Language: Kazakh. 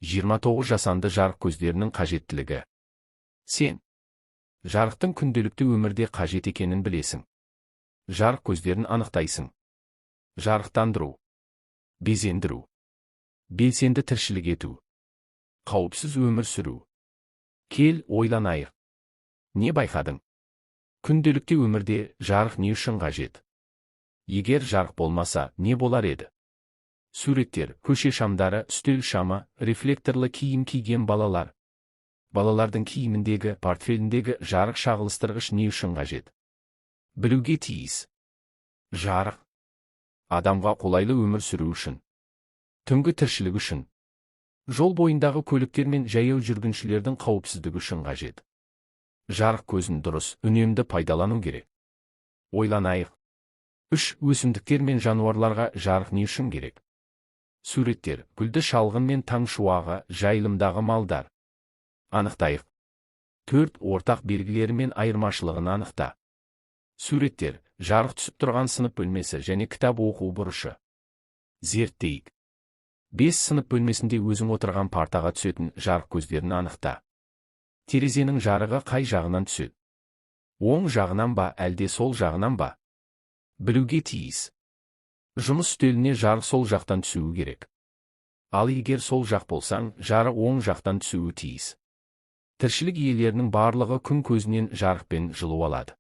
29 жасанды жарық көздерінің қажеттілігі. Сен жарықтың күнделікті өмірде қажет екенін білесің. Жарық көздерін анықтайсың. Жарықтандыру, безендіру, белсенді тіршілік ету, қауіпсіз өмір сүру. Кел, ойланайық. Не байқадың? Күнделікті өмірде жарық не үшін қажет? Егер жарық болмаса, не болар еді? Суреттер, көше шамдары, үстел шамы, рефлекторлы киім киген балалар. Балалардың киіміндегі, портфеліндегі жарық шағылыстырғыш не үшін қажет? Білуге тиіс. Жарық адамға қолайлы өмір сүру үшін. Түнгі тіршілік үшін. Жол бойындағы көліктер мен жаяу жүргіншілердің қауіпсіздігі үшін қажет. Жарық көзін дұрыс, үнемді пайдалану керек. Ойланайық. Өсімдіктер мен жануарларға жарық не үшін керек? Суреттер, гүлді шалғын мен таң шуағы, жайылымдағы малдар. Анықтайық. 4 ортақ белгілері мен айырмашылығын анықта. Суреттер, жарық түсіп тұрған сынып бөлмесі және кітап оқу бұрышы. Зерттейік. 5 сынып бөлмесінде өзің отырған партаға түсетін жарық көздерін анықта. Терезенің жарығы қай жағынан түседі? Оң жағынан ба, әлде сол жағынан ба? Білуге тиіс. Жұмыс үстеліне жарық сол жақтан түсуі керек. Ал егер сол жақ болсаң, жарық оң жақтан түсуі тиіс. Тіршілік иелерінің барлығы күн көзінен жарықпен жылу алады.